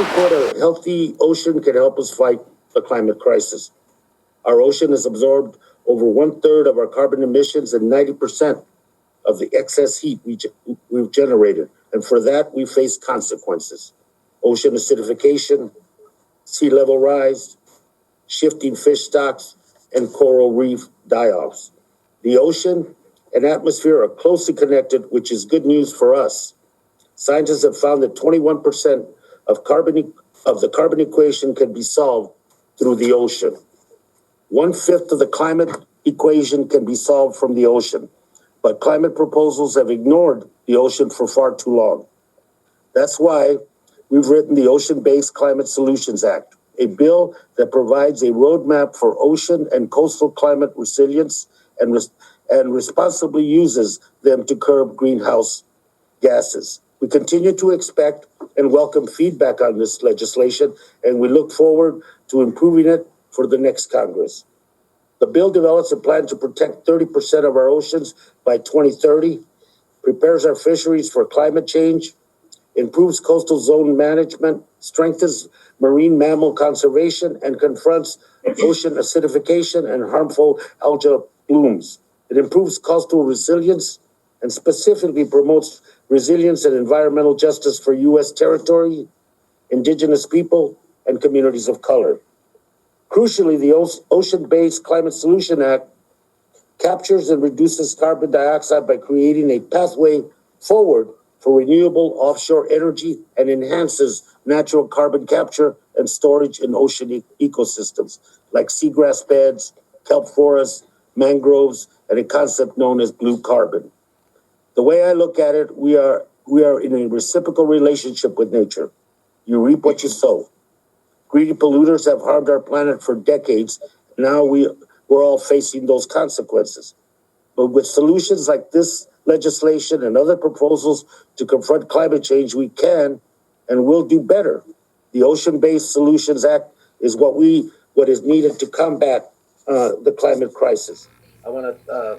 Simply put, a healthy ocean can help us fight the climate crisis. Our ocean has absorbed over 1/3 of our carbon emissions and 90% of the excess heat we've generated. And for that, we face consequences. Ocean acidification, sea level rise, shifting fish stocks, and coral reef die-offs. The ocean and atmosphere are closely connected, which is good news for us. Scientists have found that 21% of the carbon equation can be solved through the ocean. 1/5 of the climate equation can be solved from the ocean, but climate proposals have ignored the ocean for far too long. That's why we've written the Ocean-Based Climate Solutions Act, a bill that provides a roadmap for ocean and coastal climate resilience and responsibly uses them to curb greenhouse gases. We continue to expect and welcome feedback on this legislation, and we look forward to improving it for the next Congress. The bill develops a plan to protect 30% of our oceans by 2030, prepares our fisheries for climate change, improves coastal zone management, strengthens marine mammal conservation, and confronts ocean acidification and harmful algal blooms. It improves coastal resilience and specifically promotes resilience and environmental justice for U.S. territory, indigenous people, and communities of color. Crucially, the Ocean-Based Climate Solution Act captures and reduces carbon dioxide by creating a pathway forward for renewable offshore energy and enhances natural carbon capture and storage in ocean ecosystems like seagrass beds, kelp forests, mangroves, and a concept known as blue carbon. The way I look at it, we are in a reciprocal relationship with nature. You reap what you sow. Greedy polluters have harmed our planet for decades. Now we're all facing those consequences. But with solutions like this legislation and other proposals to confront climate change, we can and will do better. The Ocean-Based Solutions Act is what is needed to combat the climate crisis. I want to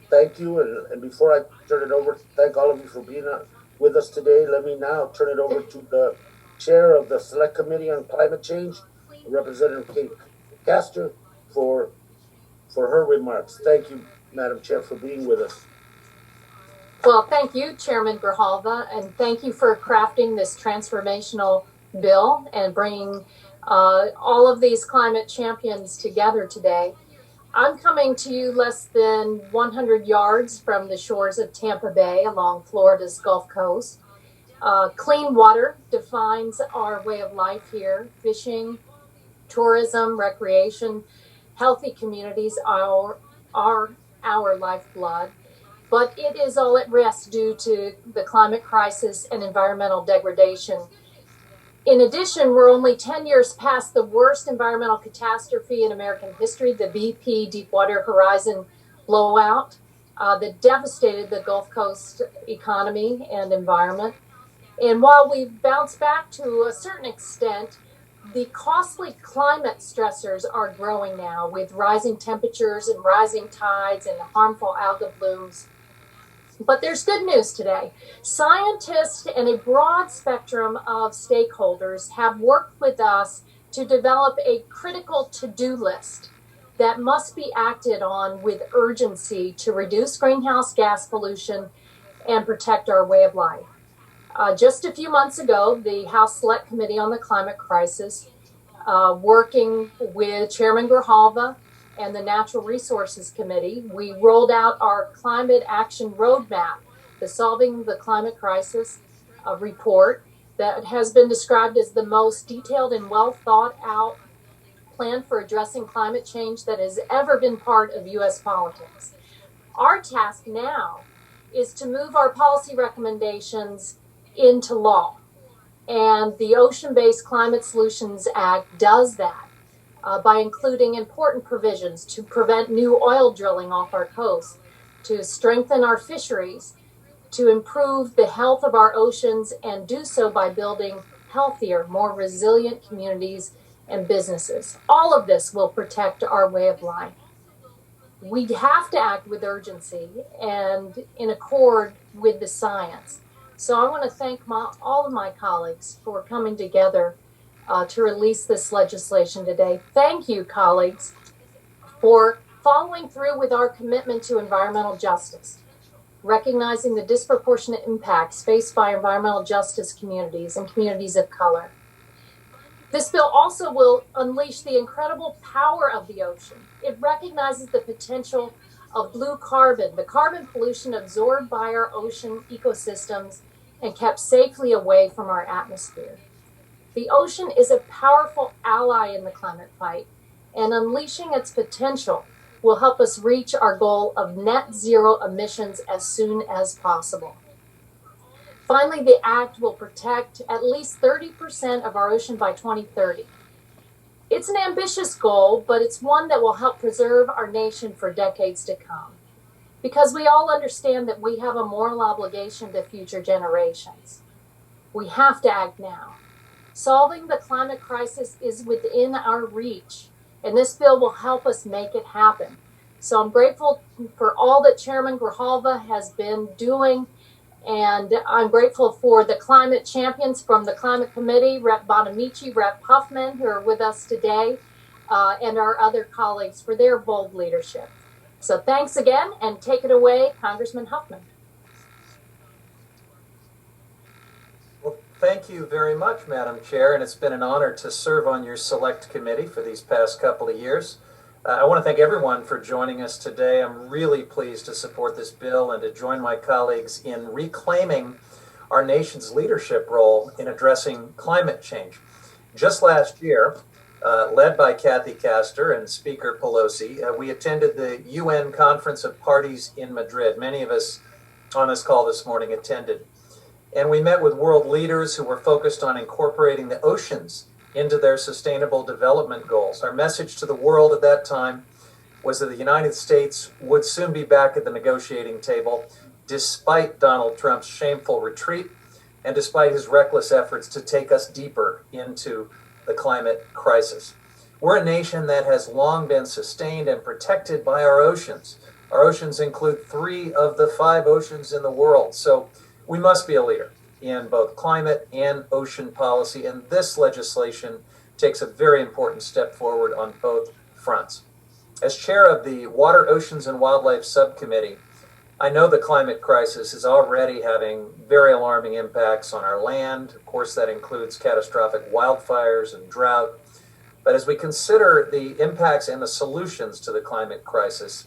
thank you, and before I turn it over, thank all of you for being with us today. Let me now turn it over to the chair of the Select Committee on Climate Change, Representative Kate Castor, for her remarks. Thank you, Madam Chair, for being with us. Well, thank you, Chairman Grijalva, and thank you for crafting this transformational bill and bringing all of these climate champions together today. I'm coming to you less than 100 yards from the shores of Tampa Bay along Florida's Gulf Coast. Clean water defines our way of life here. Fishing, tourism, recreation, healthy communities are our lifeblood. But it is all at risk due to the climate crisis and environmental degradation. In addition, we're only 10 years past the worst environmental catastrophe in American history, the BP Deepwater Horizon blowout that devastated the Gulf Coast economy and environment. And while we've bounced back to a certain extent, the costly climate stressors are growing now with rising temperatures and rising tides and harmful algal blooms. But there's good news today. Scientists and a broad spectrum of stakeholders have worked with us to develop a critical to-do list that must be acted on with urgency to reduce greenhouse gas pollution and protect our way of life. Just a few months ago, the House Select Committee on the Climate Crisis, working with Chairman Grijalva and the Natural Resources Committee, we rolled out our Climate Action Roadmap, the Solving the Climate Crisis report that has been described as the most detailed and well thought out plan for addressing climate change that has ever been part of U.S. politics. Our task now is to move our policy recommendations into law. And the Ocean-Based Climate Solutions Act does that. By including important provisions to prevent new oil drilling off our coast, to strengthen our fisheries, to improve the health of our oceans, and do so by building healthier, more resilient communities and businesses. All of this will protect our way of life. We have to act with urgency and in accord with the science. So I want to thank all of my colleagues for coming together to release this legislation today. Thank you, colleagues, for following through with our commitment to environmental justice, recognizing the disproportionate impacts faced by environmental justice communities and communities of color. This bill also will unleash the incredible power of the ocean. It recognizes the potential of blue carbon, the carbon pollution absorbed by our ocean ecosystems and kept safely away from our atmosphere. The ocean is a powerful ally in the climate fight, and unleashing its potential will help us reach our goal of net zero emissions as soon as possible. Finally, the act will protect at least 30% of our ocean by 2030. It's an ambitious goal, but it's one that will help preserve our nation for decades to come. Because we all understand that we have a moral obligation to future generations. We have to act now. Solving the climate crisis is within our reach, and this bill will help us make it happen. So I'm grateful for all that Chairman Grijalva has been doing, and I'm grateful for the climate champions from the Climate Committee, Rep. Bonamici, Rep. Huffman, who are with us today, and our other colleagues for their bold leadership. So thanks again, and take it away, Congressman Huffman. Well, thank you very much, Madam Chair, and it's been an honor to serve on your select committee for these past couple of years. I want to thank everyone for joining us today. I'm really pleased to support this bill and to join my colleagues in reclaiming our nation's leadership role in addressing climate change. Just last year, led by Kathy Castor and Speaker Pelosi, we attended the UN Conference of Parties in Madrid. Many of us on this call this morning attended. And we met with world leaders who were focused on incorporating the oceans into their sustainable development goals. Our message to the world at that time was that the United States would soon be back at the negotiating table, despite Donald Trump's shameful retreat and despite his reckless efforts to take us deeper into the climate crisis. We're a nation that has long been sustained and protected by our oceans. Our oceans include 3 of the 5 oceans in the world, so we must be a leader in both climate and ocean policy, and this legislation takes a very important step forward on both fronts. As chair of the Water, Oceans, and Wildlife Subcommittee, I know the climate crisis is already having very alarming impacts on our land. Of course, that includes catastrophic wildfires and drought. But as we consider the impacts and the solutions to the climate crisis,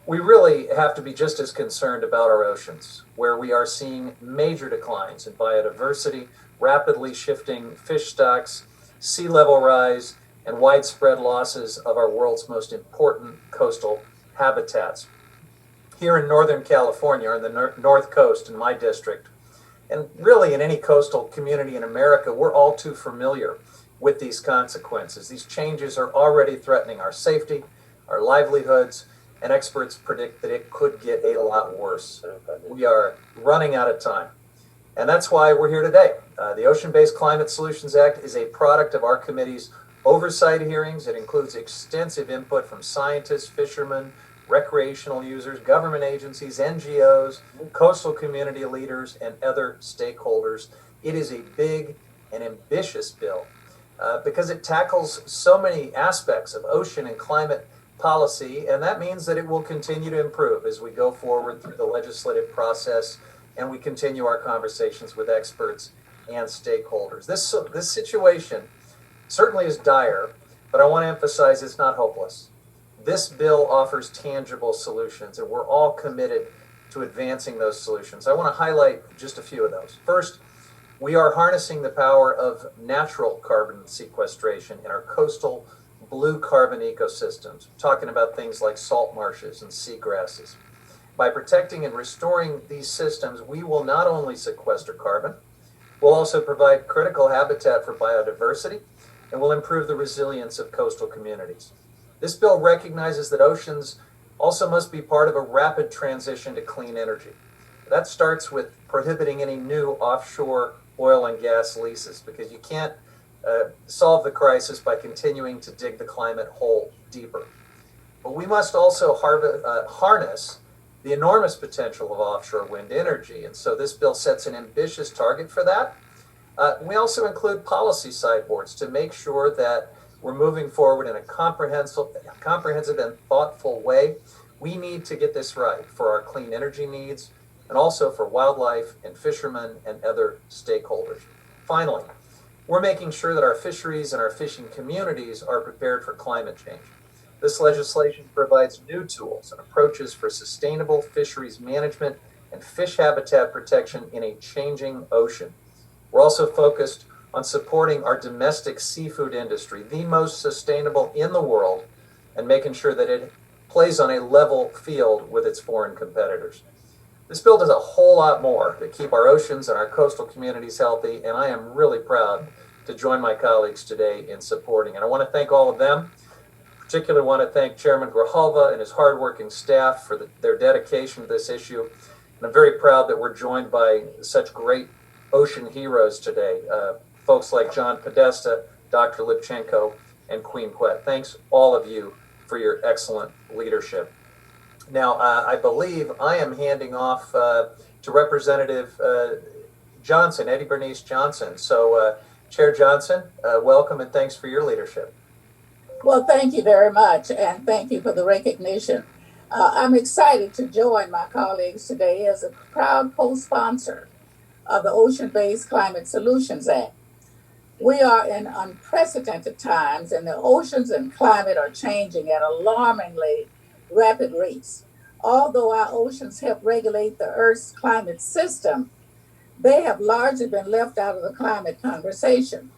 we really have to be just as concerned about our oceans, where we are seeing major declines in biodiversity, rapidly shifting fish stocks, sea level rise, and widespread losses of our world's most important coastal habitats. Here in Northern California, on the North Coast in my district, and really in any coastal community in America, we're all too familiar with these consequences. These changes are already threatening our safety, our livelihoods, and experts predict that it could get a lot worse. We are running out of time. And that's why we're here today. The Ocean-Based Climate Solutions Act is a product of our committee's oversight hearings. It includes extensive input from scientists, fishermen, recreational users, government agencies, NGOs, coastal community leaders, and other stakeholders. It is a big and ambitious bill because it tackles so many aspects of ocean and climate policy, and that means that it will continue to improve as we go forward through the legislative process and we continue our conversations with experts and stakeholders. This situation certainly is dire, but I want to emphasize it's not hopeless. This bill offers tangible solutions, and we're all committed to advancing those solutions. I want to highlight just a few of those. First, we are harnessing the power of natural carbon sequestration in our coastal blue carbon ecosystems, talking about things like salt marshes and seagrasses. By protecting and restoring these systems, we will not only sequester carbon, we'll also provide critical habitat for biodiversity, and will improve the resilience of coastal communities. This bill recognizes that oceans also must be part of a rapid transition to clean energy. That starts with prohibiting any new offshore oil and gas leases, because you can't solve the crisis by continuing to dig the climate hole deeper. But we must also harness the enormous potential of offshore wind energy. And so this bill sets an ambitious target for that. We also include policy sideboards to make sure that we're moving forward in a comprehensive and thoughtful way. We need to get this right for our clean energy needs and also for wildlife and fishermen and other stakeholders. Finally, we're making sure that our fisheries and our fishing communities are prepared for climate change. This legislation provides new tools and approaches for sustainable fisheries management and fish habitat protection in a changing ocean. We're also focused on supporting our domestic seafood industry, the most sustainable in the world, and making sure that it plays on a level field with its foreign competitors. This bill does a whole lot more to keep our oceans and our coastal communities healthy, and I am really proud to join my colleagues today in supporting it. I want to thank all of them. Particularly want to thank Chairman Grijalva and his hardworking staff for their dedication to this issue. And I'm very proud that we're joined by such great ocean heroes today, folks like John Podesta, Dr. Lipchenko, and Queen Quet. Thanks all of you for your excellent leadership. Now, I believe I am handing off to Representative Johnson, Eddie Bernice Johnson. So, Chair Johnson, welcome and thanks for your leadership. Well, thank you very much, and thank you for the recognition. I'm excited to join my colleagues today as a proud co-sponsor of the Ocean-Based Climate Solutions Act. We are in unprecedented times, and the oceans and climate are changing at alarmingly rapid rates. Although our oceans help regulate the Earth's climate system, they have largely been left out of the climate conversation.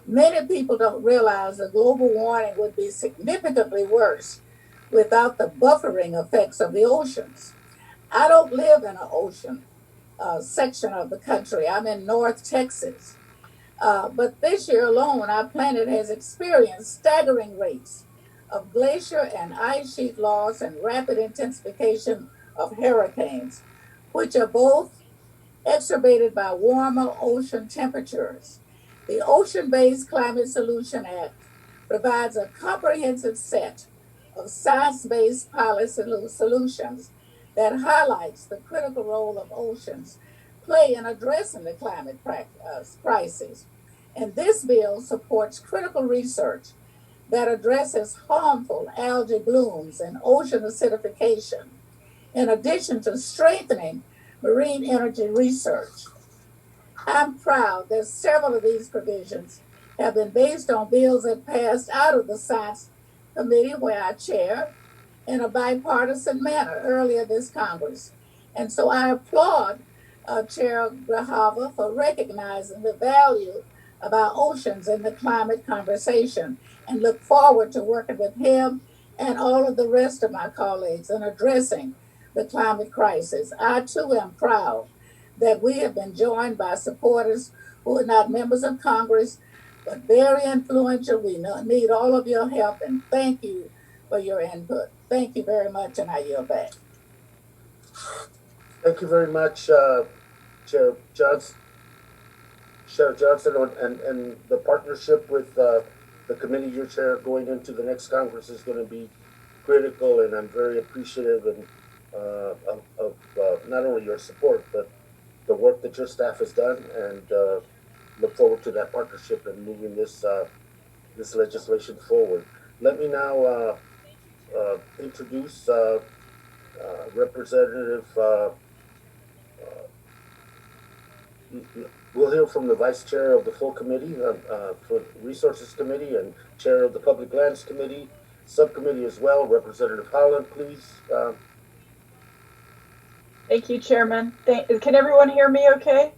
Many people don't realize that global warming would be significantly worse without the buffering effects of the oceans. I don't live in an ocean section of the country. I'm in North Texas. But this year alone, our planet has experienced staggering rates of glacier and ice sheet loss and rapid intensification of hurricanes, which are both exacerbated by warmer ocean temperatures. The Ocean-Based Climate Solution Act provides a comprehensive set of science-based policy solutions that highlights the critical role of oceans play in addressing the climate crisis. And this bill supports critical research that addresses harmful algae blooms and ocean acidification, in addition to strengthening marine energy research. I'm proud that several of these provisions have been based on bills that passed out of the Science Committee, where I chair, in a bipartisan manner earlier this Congress. And so I applaud Chair Grijalva for recognizing the value of our oceans in the climate conversation, and look forward to working with him and all of the rest of my colleagues in addressing the climate crisis. I too am proud that we have been joined by supporters who are not members of Congress, but very influential. We need all of your help, and thank you for your input. Thank you very much, and I yield back. Thank you very much, Chair Johnson. Chair Johnson, and the partnership with the committee you chair going into the next Congress is going to be critical, and I'm very appreciative of not only your support, but the work that your staff has done, and look forward to that partnership and moving this legislation forward. Let me now introduce Representative. We'll hear from the Vice Chair of the full committee, for Resources Committee, and Chair of the Public Lands Committee, Subcommittee as well. Representative Holland, please. Thank you, Chairman. Can everyone hear me okay?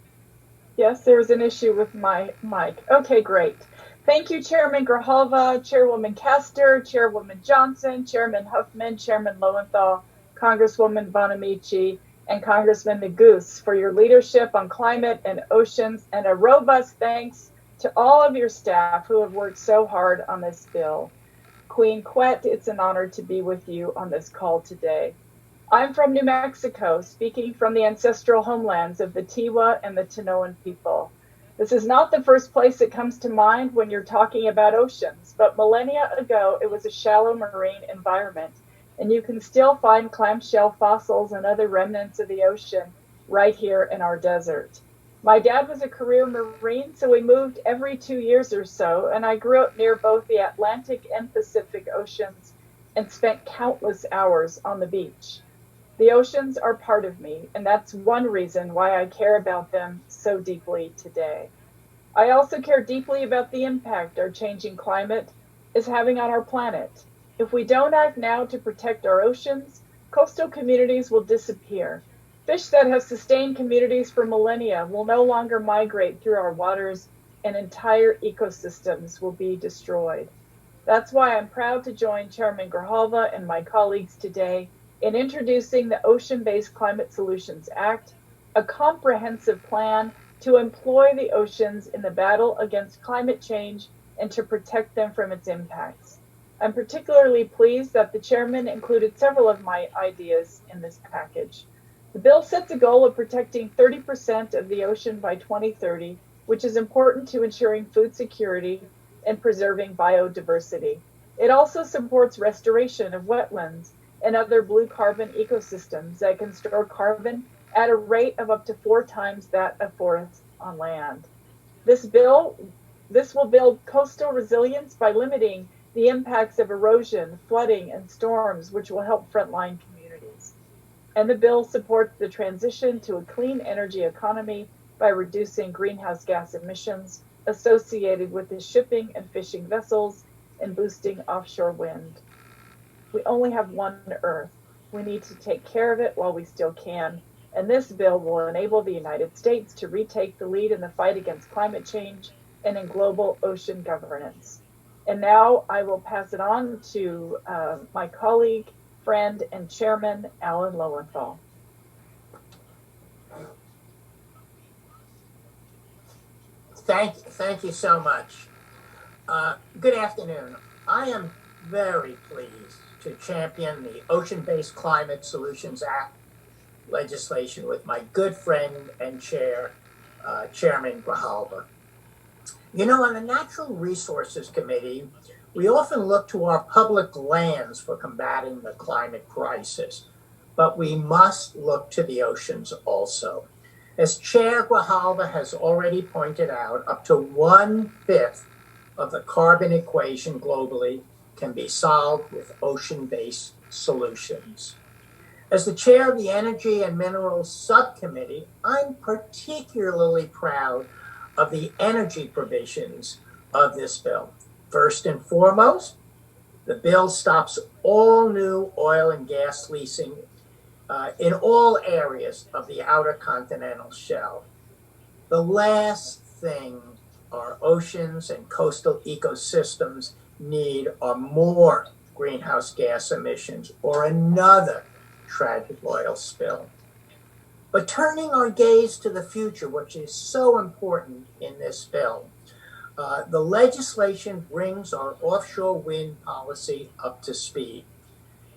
Yes, there's an issue with my mic. Okay, great. Thank you, Chairman Grijalva, Chairwoman Castor, Chairwoman Johnson, Chairman Huffman, Chairman Lowenthal, Congresswoman Bonamici, and Congressman Neguse for your leadership on climate and oceans, and a robust thanks to all of your staff who have worked so hard on this bill. Queen Quet, it's an honor to be with you on this call today. I'm from New Mexico, speaking from the ancestral homelands of the Tiwa and the Tanoan people. This is not the first place that comes to mind when you're talking about oceans, but millennia ago, it was a shallow marine environment, and you can still find clamshell fossils and other remnants of the ocean right here in our desert. My dad was a career Marine, so we moved every 2 years or so, and I grew up near both the Atlantic and Pacific Oceans and spent countless hours on the beach. The oceans are part of me, and that's one reason why I care about them so deeply today. I also care deeply about the impact our changing climate is having on our planet. If we don't act now to protect our oceans, coastal communities will disappear. Fish that have sustained communities for millennia will no longer migrate through our waters, and entire ecosystems will be destroyed. That's why I'm proud to join Chairman Grijalva and my colleagues today in introducing the Ocean-Based Climate Solutions Act, a comprehensive plan to employ the oceans in the battle against climate change and to protect them from its impacts. I'm particularly pleased that the chairman included several of my ideas in this package. The bill sets a goal of protecting 30% of the ocean by 2030, which is important to ensuring food security and preserving biodiversity. It also supports restoration of wetlands and other blue carbon ecosystems that can store carbon at a rate of up to 4 times that of forests on land. This will build coastal resilience by limiting the impacts of erosion, flooding, and storms, which will help frontline communities. And the bill supports the transition to a clean energy economy by reducing greenhouse gas emissions associated with the shipping and fishing vessels and boosting offshore wind. We only have one Earth. We need to take care of it while we still can, and this bill will enable the United States to retake the lead in the fight against climate change and in global ocean governance. And now I will pass it on to my colleague, friend, and chairman, Alan Lowenthal. Thank you so much. Good afternoon. I am very pleased to champion the Ocean-Based Climate Solutions Act legislation with my good friend and chair, Chairman Grijalva. You know, on the Natural Resources Committee, we often look to our public lands for combating the climate crisis, but we must look to the oceans also. As Chair Grijalva has already pointed out, up to 1/5 of the carbon equation globally can be solved with ocean-based solutions. As the chair of the Energy and Minerals Subcommittee, I'm particularly proud of the energy provisions of this bill. First and foremost, the bill stops all new oil and gas leasing in all areas of the outer continental shelf. The last thing our oceans and coastal ecosystems need are more greenhouse gas emissions or another tragic oil spill. But turning our gaze to the future, which is so important in this bill, the legislation brings our offshore wind policy up to speed,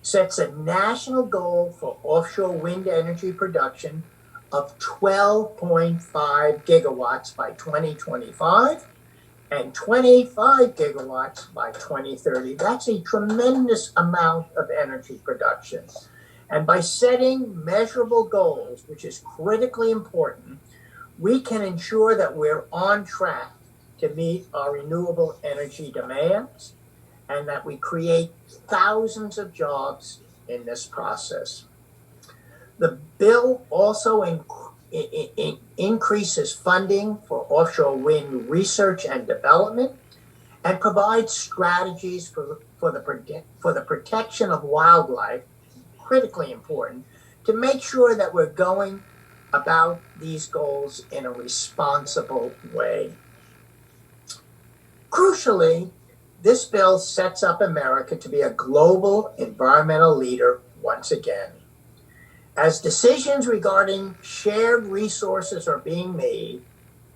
sets a national goal for offshore wind energy production of 12.5 gigawatts by 2025 and 25 gigawatts by 2030. That's a tremendous amount of energy production. And by setting measurable goals, which is critically important, we can ensure that we're on track to meet our renewable energy demands and that we create thousands of jobs in this process. The bill also increases funding for offshore wind research and development and provides strategies for the protection of wildlife, critically important, to make sure that we're going about these goals in a responsible way. Crucially, this bill sets up America to be a global environmental leader once again. As decisions regarding shared resources are being made,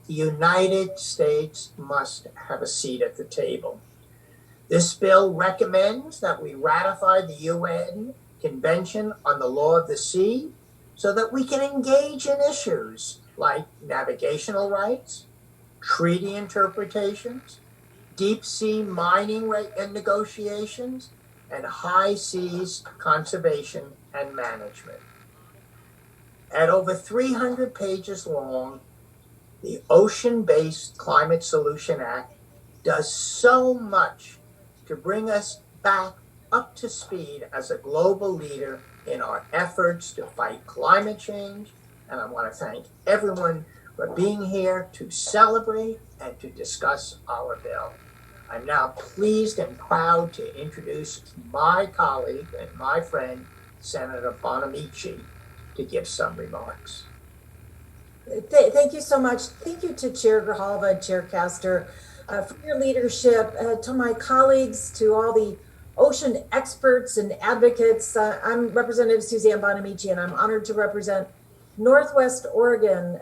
the United States must have a seat at the table. This bill recommends that we ratify the UN Convention on the Law of the Sea so that we can engage in issues like navigational rights, treaty interpretations, deep sea mining negotiations, and high seas conservation and management. At over 300 pages long, the Ocean-Based Climate Solution Act does so much to bring us back up to speed as a global leader in our efforts to fight climate change. And I want to thank everyone for being here to celebrate and to discuss our bill. I'm now pleased and proud to introduce my colleague and my friend, Senator Bonamici, to give some remarks. Thank you so much. Thank you to Chair Grijalva and Chair Castor for your leadership, to my colleagues, to all the ocean experts and advocates. I'm Representative Suzanne Bonamici, and I'm honored to represent Northwest Oregon,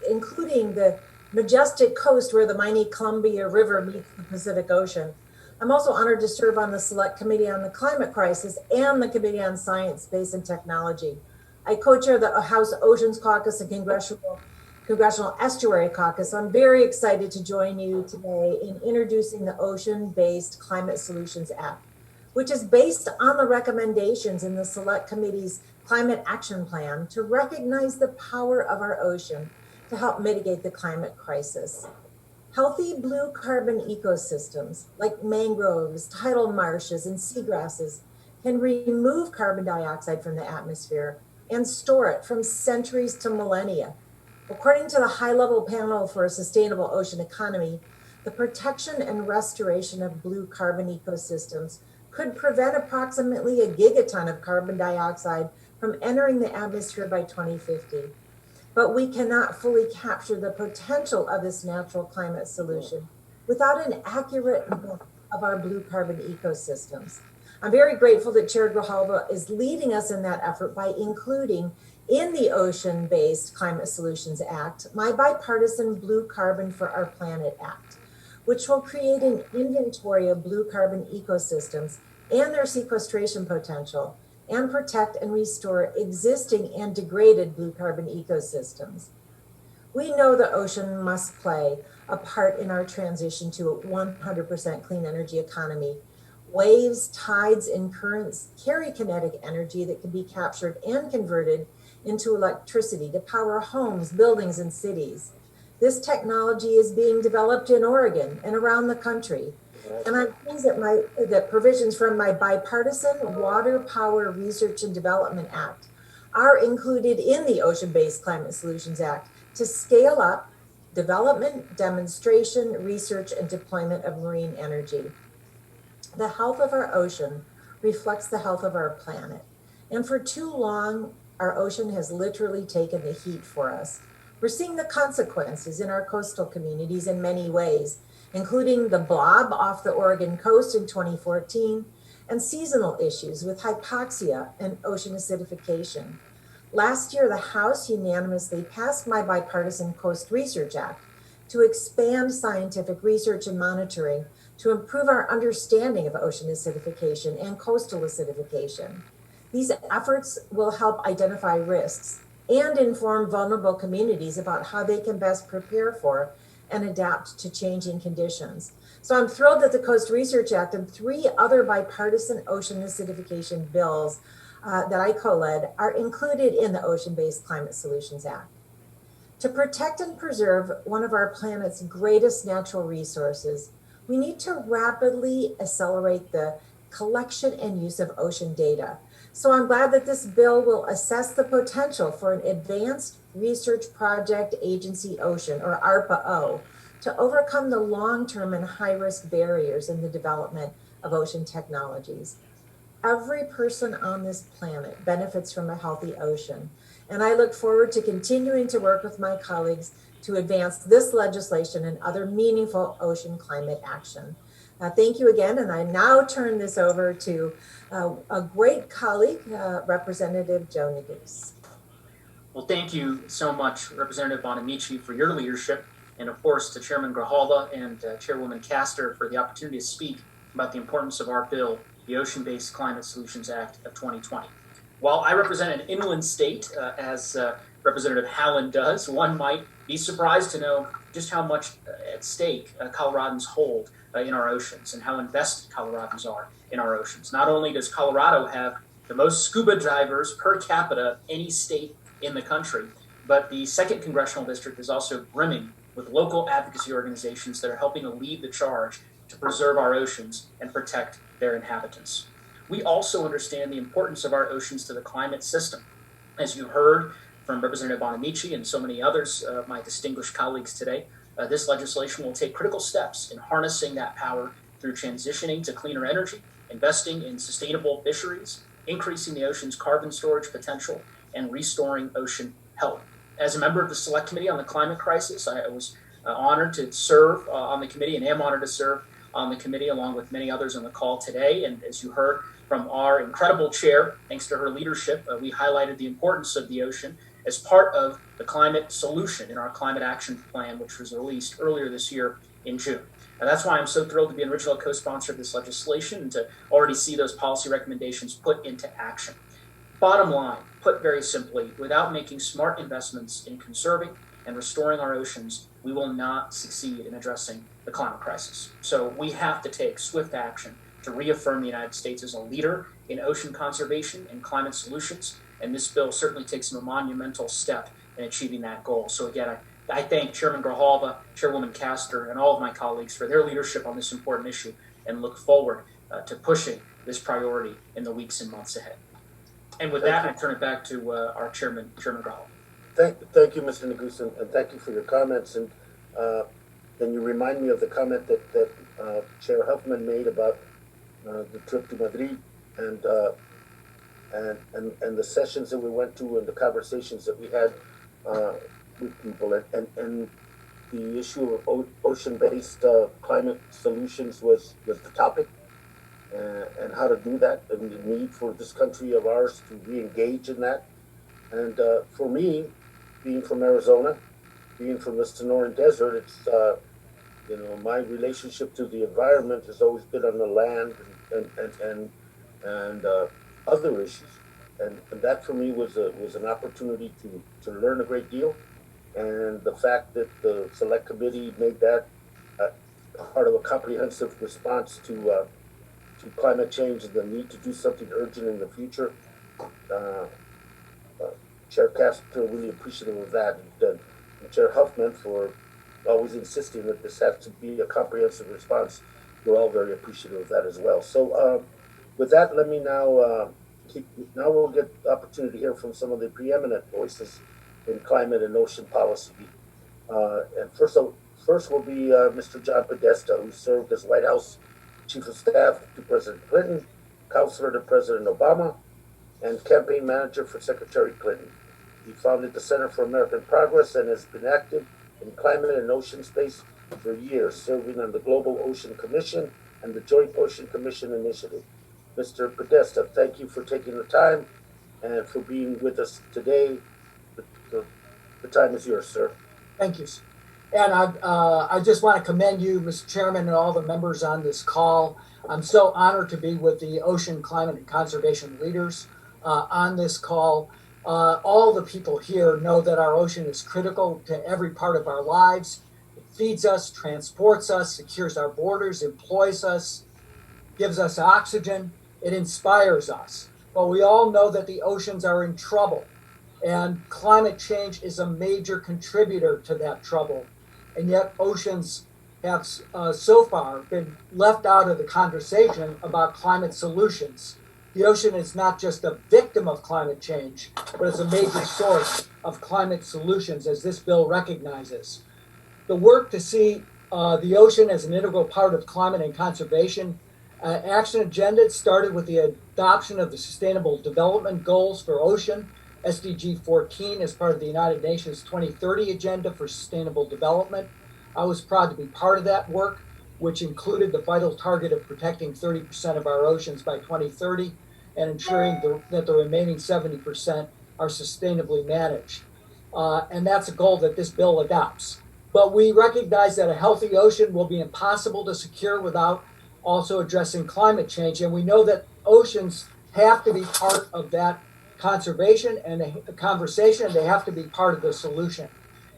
including the majestic coast where the mighty Columbia River meets the Pacific Ocean. I'm also honored to serve on the Select Committee on the Climate Crisis and the Committee on Science, Space, and Technology. I co-chair the House Oceans Caucus and Congressional Estuary Caucus. I'm very excited to join you today in introducing the Ocean-Based Climate Solutions Act, which is based on the recommendations in the Select Committee's Climate Action Plan to recognize the power of our ocean to help mitigate the climate crisis. Healthy blue carbon ecosystems like mangroves, tidal marshes, and seagrasses can remove carbon dioxide from the atmosphere and store it from centuries to millennia. According to the High-Level Panel for a Sustainable Ocean Economy, the protection and restoration of blue carbon ecosystems could prevent approximately a gigaton of carbon dioxide from entering the atmosphere by 2050. But we cannot fully capture the potential of this natural climate solution without an accurate map of our blue carbon ecosystems. I'm very grateful that Chair Grijalva is leading us in that effort by including in the Ocean-Based Climate Solutions Act, my bipartisan Blue Carbon for Our Planet Act, which will create an inventory of blue carbon ecosystems and their sequestration potential, and protect and restore existing and degraded blue carbon ecosystems. We know the ocean must play a part in our transition to a 100% clean energy economy. Waves, tides, and currents carry kinetic energy that can be captured and converted into electricity to power homes, buildings, and cities. This technology is being developed in Oregon and around the country. And I'm pleased that provisions from my bipartisan Water Power Research and Development Act are included in the Ocean-Based Climate Solutions Act to scale up development, demonstration, research, and deployment of marine energy. The health of our ocean reflects the health of our planet. And for too long, our ocean has literally taken the heat for us. We're seeing the consequences in our coastal communities in many ways, including the blob off the Oregon coast in 2014 and seasonal issues with hypoxia and ocean acidification. Last year, the House unanimously passed my bipartisan Coast Research Act to expand scientific research and monitoring to improve our understanding of ocean acidification and coastal acidification. These efforts will help identify risks and inform vulnerable communities about how they can best prepare for and adapt to changing conditions. So I'm thrilled that the Coast Research Act and 3 other bipartisan ocean acidification bills that I co-led are included in the Ocean-Based Climate Solutions Act. To protect and preserve one of our planet's greatest natural resources, we need to rapidly accelerate the collection and use of ocean data. So I'm glad that this bill will assess the potential for an Advanced Research Project Agency Ocean, or ARPA-O, to overcome the long-term and high-risk barriers in the development of ocean technologies. Every person on this planet benefits from a healthy ocean, and I look forward to continuing to work with my colleagues to advance this legislation and other meaningful ocean climate action. Thank you again, and I now turn this over to a great colleague, Representative Joe Neguse. Well, thank you so much, Representative Bonamici, for your leadership, and of course to Chairman Grijalva and Chairwoman Castor for the opportunity to speak about the importance of our bill, the Ocean-Based Climate Solutions Act of 2020. While I represent an inland state, as Representative Howland does, one might be surprised to know just how much at stake Coloradans hold in our oceans and how invested Coloradans are in our oceans. Not only does Colorado have the most scuba divers per capita of any state in the country, but the 2nd Congressional District is also brimming with local advocacy organizations that are helping to lead the charge to preserve our oceans and protect their inhabitants. We also understand the importance of our oceans to the climate system. As you heard from Representative Bonamici and so many others, my distinguished colleagues today, this legislation will take critical steps in harnessing that power through transitioning to cleaner energy, investing in sustainable fisheries, increasing the ocean's carbon storage potential, and restoring ocean health. As a member of the Select Committee on the Climate Crisis, I was honored to serve on the committee and am honored to serve on the committee along with many others on the call today. And as you heard from our incredible chair, thanks to her leadership, we highlighted the importance of the ocean as part of the climate solution in our climate action plan, which was released earlier this year in June. And that's why I'm so thrilled to be an original co-sponsor of this legislation and to already see those policy recommendations put into action. Bottom line, put very simply, without making smart investments in conserving and restoring our oceans, we will not succeed in addressing the climate crisis. So we have to take swift action to reaffirm the United States as a leader in ocean conservation and climate solutions. And this bill certainly takes a monumental step in achieving that goal. So again, I thank Chairman Grijalva, Chairwoman Castor, and all of my colleagues for their leadership on this important issue and look forward to pushing this priority in the weeks and months ahead. And with that, I turn it back to our Chairman Grijalva. Thank you, Mr. Negusa, and thank you for your comments. And then you remind me of the comment that Chair Huffman made about the trip to Madrid and the sessions that we went to and the conversations that we had with people, and the issue of ocean-based climate solutions was the topic, and how to do that, and the need for this country of ours to re-engage in that. And for me, being from Arizona, being from the Sonoran Desert, it's my relationship to the environment has always been on the land and other issues, and that for me was an opportunity to learn a great deal, and the fact that the Select Committee made that part of a comprehensive response to climate change and the need to do something urgent in the future. Chair Castor, really appreciative of that, and Chair Huffman for always insisting that this has to be a comprehensive response. We're all very appreciative of that as well. So with that, let me now we'll get the opportunity to hear from some of the preeminent voices in climate and ocean policy. And first will be Mr. John Podesta, who served as White House Chief of Staff to President Clinton, Counselor to President Obama, and campaign manager for Secretary Clinton. He founded the Center for American Progress and has been active in climate and ocean space for years, serving on the Global Ocean Commission and the Joint Ocean Commission Initiative. Mr. Podesta, thank you for taking the time and for being with us today. The time is yours, sir. Thank you. And I just want to commend you, Mr. Chairman, and all the members on this call. I'm so honored to be with the ocean, climate, and conservation leaders on this call. All the people here know that our ocean is critical to every part of our lives. It feeds us, transports us, secures our borders, employs us, gives us oxygen. It inspires us. But we all know that the oceans are in trouble, and climate change is a major contributor to that trouble. And yet oceans have so far been left out of the conversation about climate solutions. The ocean is not just a victim of climate change, but it's a major source of climate solutions, as this bill recognizes. The work to see the ocean as an integral part of climate and conservation action agenda started with the adoption of the Sustainable Development Goals for Ocean, SDG 14, as part of the United Nations 2030 Agenda for Sustainable Development. I was proud to be part of that work, which included the vital target of protecting 30% of our oceans by 2030 and ensuring that the remaining 70% are sustainably managed. And that's a goal that this bill adopts. But we recognize that a healthy ocean will be impossible to secure without also addressing climate change. And we know that oceans have to be part of that conservation and a conversation, and they have to be part of the solution.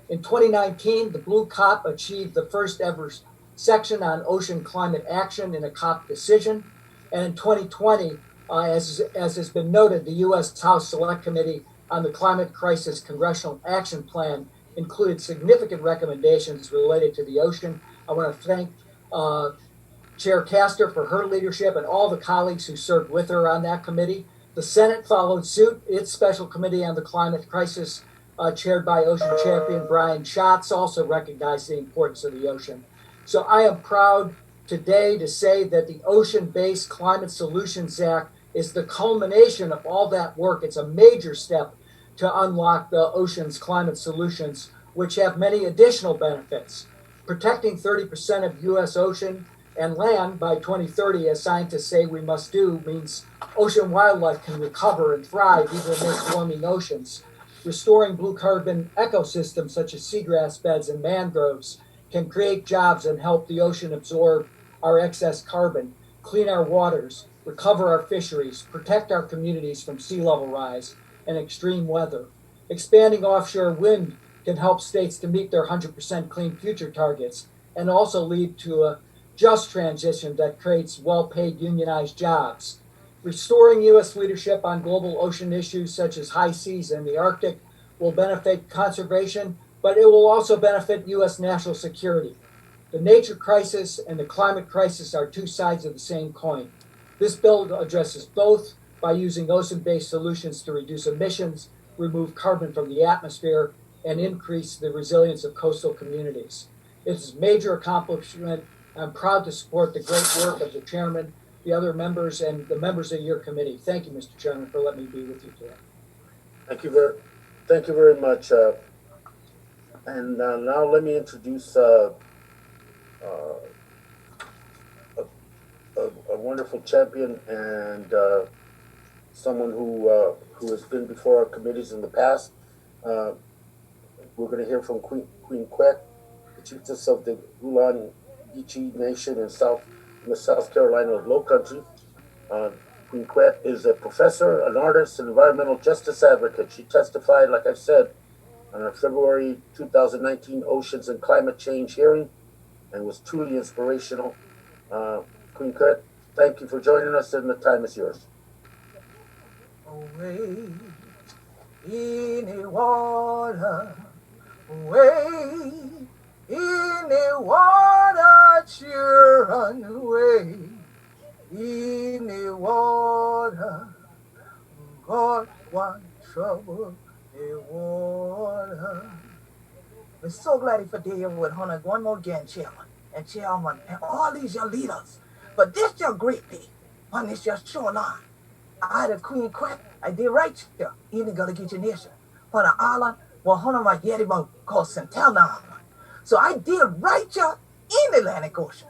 In 2019, the Blue COP achieved the first ever section on ocean climate action in a COP decision. And in 2020, as has been noted, the U.S. House Select Committee on the Climate Crisis Congressional Action Plan included significant recommendations related to the ocean. I want to thank Chair Castor for her leadership and all the colleagues who served with her on that committee. The Senate followed suit. Its Special Committee on the Climate Crisis, chaired by Ocean Champion Brian Schatz, also recognized the importance of the ocean. So I am proud today to say that the Ocean-Based Climate Solutions Act is the culmination of all that work. It's a major step to unlock the ocean's climate solutions, which have many additional benefits. Protecting 30% of U.S. ocean and land by 2030, as scientists say we must do, means ocean wildlife can recover and thrive even amidst warming oceans. Restoring blue carbon ecosystems such as seagrass beds and mangroves can create jobs and help the ocean absorb our excess carbon, clean our waters, recover our fisheries, protect our communities from sea level rise and extreme weather. Expanding offshore wind can help states to meet their 100% clean future targets and also lead to a just transition that creates well-paid unionized jobs. Restoring U.S. leadership on global ocean issues such as high seas and the Arctic will benefit conservation, but it will also benefit U.S. national security. The nature crisis and the climate crisis are two sides of the same coin. This bill addresses both by using ocean-based solutions to reduce emissions, remove carbon from the atmosphere, and increase the resilience of coastal communities. It's a major accomplishment. I'm proud to support the great work of the chairman, the other members, and the members of your committee. Thank you, Mr. Chairman, for letting me be with you today. Thank you very much. And now let me introduce a wonderful champion and someone who has been before our committees in the past. We're going to hear from Queen Quet, the chiefess of the Gullah and Geechee Nation in the South Carolina Low Country. Queen Quet is a professor, an artist, an environmental justice advocate. She testified, like I said, on a February 2019 Oceans and Climate Change hearing and was truly inspirational. Queen Quet, thank you for joining us, and the time is yours. Away in the water, away in the water, children, away in the water. God want trouble the water. We're so glad for day with Hunter one more again, Chairman and Chairman and all these your leaders. But this your great day on this your shoreline. I the Queen Quet, I did right here in the Gullah Geechee Nation on an island where Hunter my Yeti boat called Centella Island. So I did right here in the Atlantic Ocean.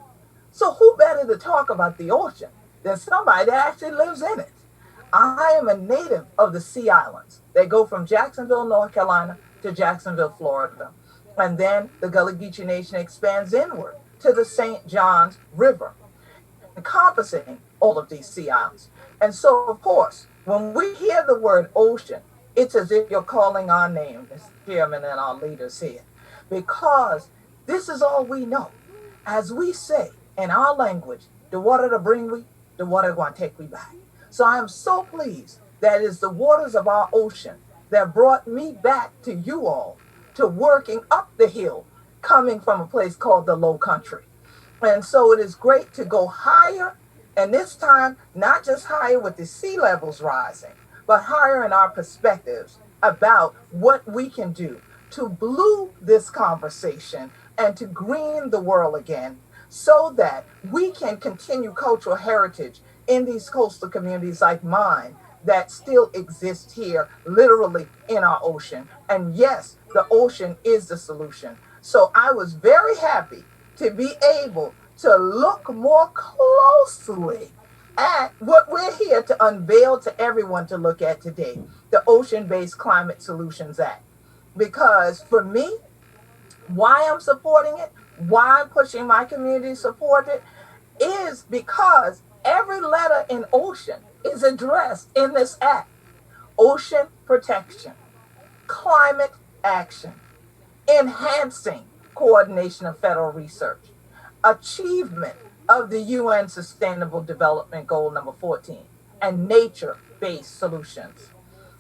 So who better to talk about the ocean than somebody that actually lives in it? I am a native of the Sea Islands. They go from Jacksonville, North Carolina to Jacksonville, Florida. And then the Gullah Geechee Nation expands inward to the St. Johns River, encompassing all of these sea islands. And so, of course, when we hear the word ocean, it's as if you're calling our name, as chairman and our leaders here, because this is all we know. As we say in our language, the water to bring we, the water going to take we back. So I am so pleased that it is the waters of our ocean that brought me back to you all, to working up the hill, coming from a place called the Low Country. And so it is great to go higher, and this time, not just higher with the sea levels rising, but higher in our perspectives about what we can do to blue this conversation and to green the world again, so that we can continue cultural heritage in these coastal communities like mine that still exist here, literally in our ocean. And yes, the ocean is the solution. So I was very happy to be able to look more closely at what we're here to unveil to everyone to look at today, the Ocean-Based Climate Solutions Act. Because for me, why I'm supporting it, why I'm pushing my community to support it, is because every letter in ocean is addressed in this act. Ocean protection, climate action, enhancing coordination of federal research, achievement of the UN Sustainable Development Goal number 14, and nature-based solutions.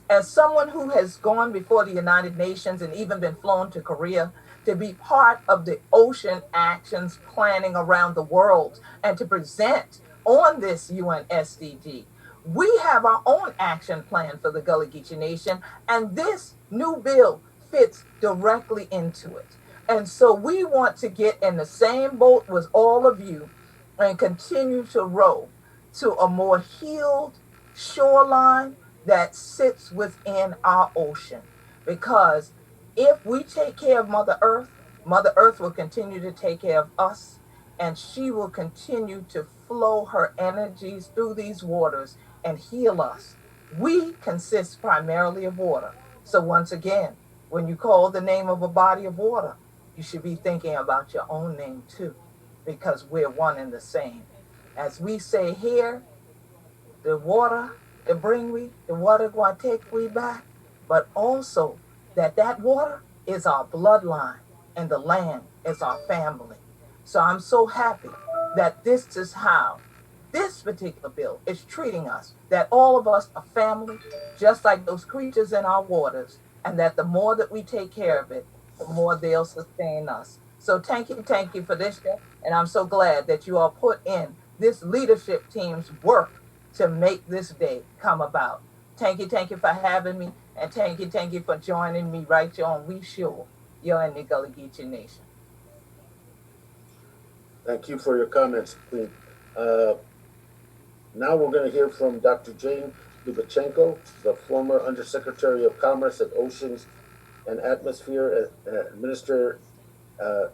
As someone who has gone before the United Nations and even been flown to Korea to be part of the ocean actions planning around the world and to present on this UN SDG, we have our own action plan for the Gullah Geechee Nation, and this new bill fits directly into it. And so we want to get in the same boat with all of you and continue to row to a more healed shoreline that sits within our ocean. Because if we take care of Mother Earth will continue to take care of us, and she will continue to flow her energies through these waters and heal us. We consist primarily of water. So once again, when you call the name of a body of water, you should be thinking about your own name too, because we're one and the same. As we say here, the water to bring we, the water going to take we back, but also that water is our bloodline and the land is our family. So I'm so happy that this is how this particular bill is treating us, that all of us are family, just like those creatures in our waters, and that the more that we take care of it, the more they'll sustain us. So thank you for this, and I'm so glad that you all put in this leadership team's work to make this day come about. Thank you for having me, and thank you for joining me right here on We Shore, you're in the Gullah Geechee Nation. Thank you for your comments, Queen. Now we're going to hear from Dr. Jane Lubachenko, the former Undersecretary of Commerce at Oceans and Atmosphere, Administrator for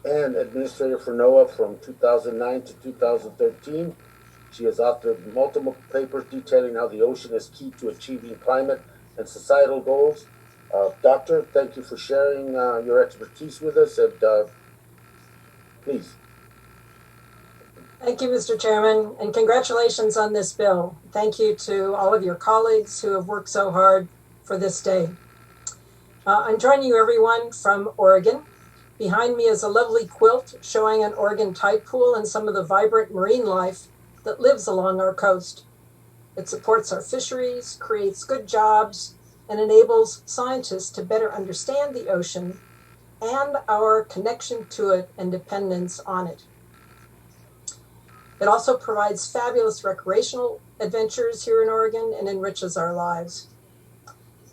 NOAA from 2009 to 2013. She has authored multiple papers detailing how the ocean is key to achieving climate and societal goals. Doctor, thank you for sharing your expertise with us, and please. Thank you, Mr. Chairman, and congratulations on this bill. Thank you to all of your colleagues who have worked so hard for this day. I'm joining you, everyone, from Oregon. Behind me is a lovely quilt showing an Oregon tide pool and some of the vibrant marine life that lives along our coast. It supports our fisheries, creates good jobs, and enables scientists to better understand the ocean and our connection to it and dependence on it. It also provides fabulous recreational adventures here in Oregon and enriches our lives.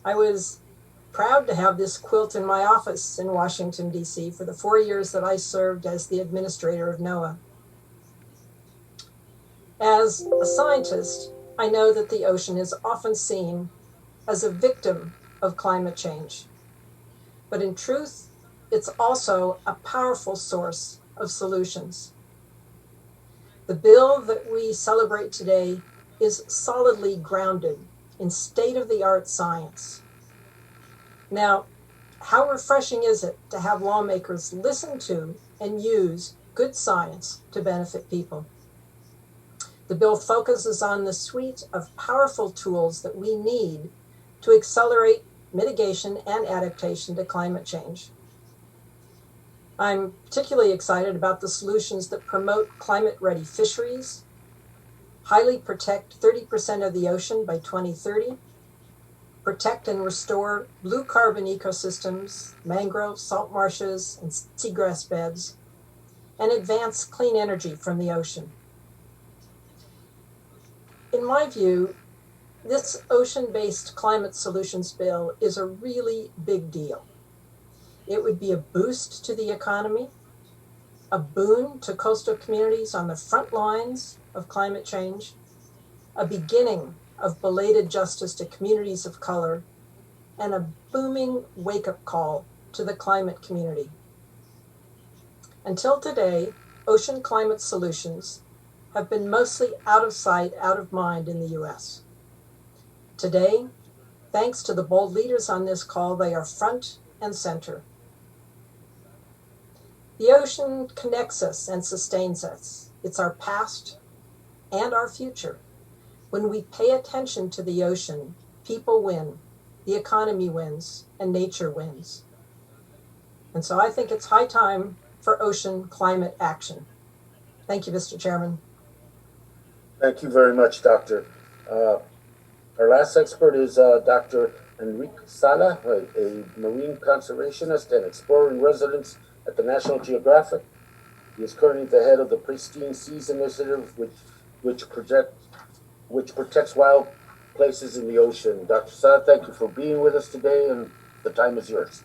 I was proud to have this quilt in my office in Washington, D.C. for the 4 years that I served as the administrator of NOAA. As a scientist, I know that the ocean is often seen as a victim of climate change. But in truth, it's also a powerful source of solutions. The bill that we celebrate today is solidly grounded in state-of-the-art science. Now, how refreshing is it to have lawmakers listen to and use good science to benefit people? The bill focuses on the suite of powerful tools that we need to accelerate mitigation and adaptation to climate change. I'm particularly excited about the solutions that promote climate-ready fisheries, highly protect 30% of the ocean by 2030, protect and restore blue carbon ecosystems, mangroves, salt marshes, and seagrass beds, and advance clean energy from the ocean. In my view, this ocean-based climate solutions bill is a really big deal. It would be a boost to the economy, a boon to coastal communities on the front lines of climate change, a beginning of belated justice to communities of color, and a booming wake-up call to the climate community. Until today, ocean climate solutions have been mostly out of sight, out of mind in the U.S. Today, thanks to the bold leaders on this call, they are front and center. The ocean connects us and sustains us. It's our past and our future. When we pay attention to the ocean, people win, the economy wins, and nature wins. And so I think it's high time for ocean climate action. Thank you, Mr. Chairman. Thank you very much, Doctor. Our last expert is Dr. Enrique Sala, a marine conservationist and explorer in residence at the National Geographic. He is currently the head of the Pristine Seas Initiative, which protects wild places in the ocean. Dr. Sala, thank you for being with us today, and the time is yours.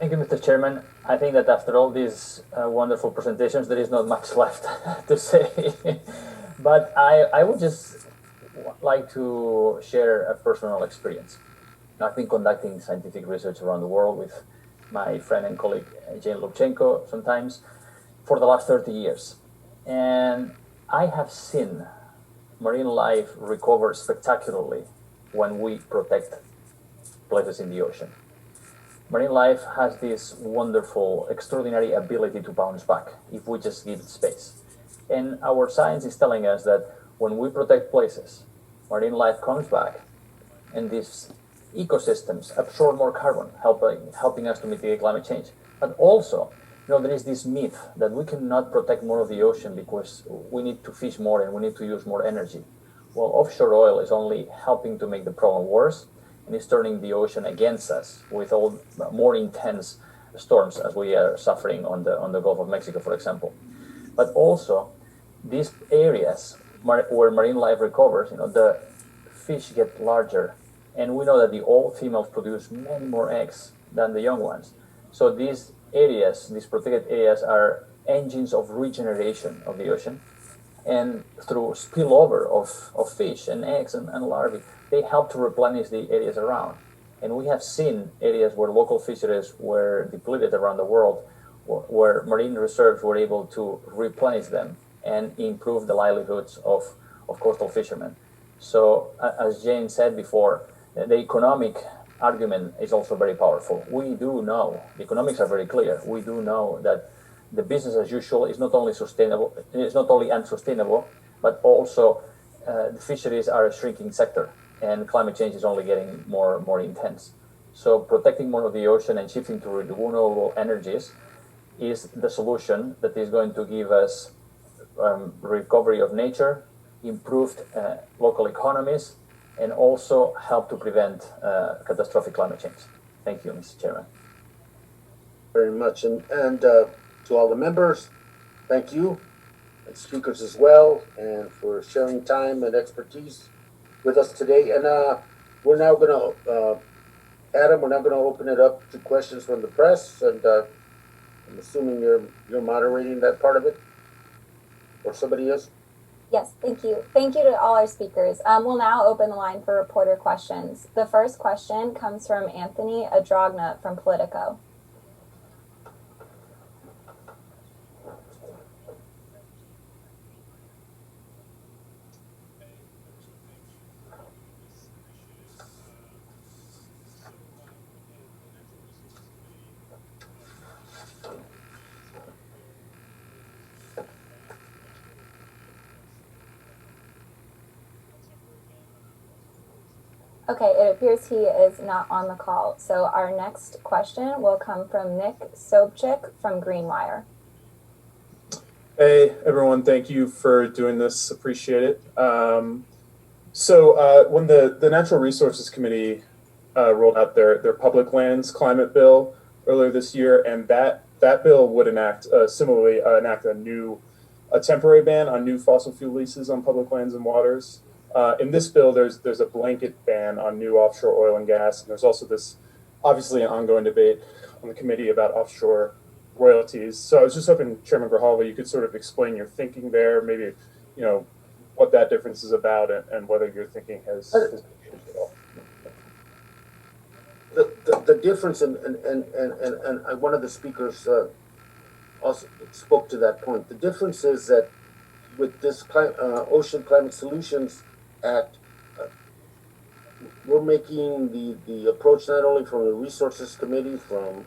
Thank you, Mr. Chairman. I think that after all these wonderful presentations, there is not much left to say. But I would just like to share a personal experience. I've been conducting scientific research around the world with my friend and colleague Jane Lubchenko sometimes for the last 30 years. And I have seen marine life recover spectacularly when we protect places in the ocean. Marine life has this wonderful, extraordinary ability to bounce back if we just give it space. And our science is telling us that when we protect places, marine life comes back, and these ecosystems absorb more carbon, helping us to mitigate climate change. But also, there is this myth that we cannot protect more of the ocean because we need to fish more and we need to use more energy. Well, offshore oil is only helping to make the problem worse, and it's turning the ocean against us with all more intense storms as we are suffering on the Gulf of Mexico, for example. But also, these areas where marine life recovers, the fish get larger, and we know that the old females produce many more eggs than the young ones. So these areas, these protected areas, are engines of regeneration of the ocean, and through spillover of fish and eggs and larvae, they help to replenish the areas around. And we have seen areas where local fisheries were depleted around the world, where marine reserves were able to replenish them and improve the livelihoods of coastal fishermen. So as Jane said before, the economic argument is also very powerful. We do know, the economics are very clear, we do know that the business as usual is not only sustainable, it's not only unsustainable, but also the fisheries are a shrinking sector, and climate change is only getting more intense. So protecting more of the ocean and shifting to renewable energies is the solution that is going to give us recovery of nature, improved local economies, and also help to prevent catastrophic climate change. Thank you, Mr. Chairman. Very much, and to all the members, thank you, and speakers as well, and for sharing time and expertise with us today. And we're now going to, Adam, we're now going to open it up to questions from the press, and I'm assuming you're moderating that part of it, or somebody is? Yes, thank you. Thank you to all our speakers. We'll now open the line for reporter questions. The first question comes from Anthony Adragna from Politico. Okay, it appears he is not on the call. So our next question will come from Nick Sobchik from Greenwire. Hey, everyone. Thank you for doing this. Appreciate it. When the Natural Resources Committee rolled out their public lands climate bill earlier this year, and that bill would similarly enact a temporary ban on new fossil fuel leases on public lands and waters. In this bill, there's a blanket ban on new offshore oil and gas, and there's also this obviously an ongoing debate on the committee about offshore royalties. So I was just hoping, Chairman Grijalva, you could sort of explain your thinking there, maybe what that difference is about, and whether your thinking has changed at all. The difference, and one of the speakers also spoke to that point. The difference is that with this Ocean Climate Solutions Act, we're making the approach not only from the Resources Committee, from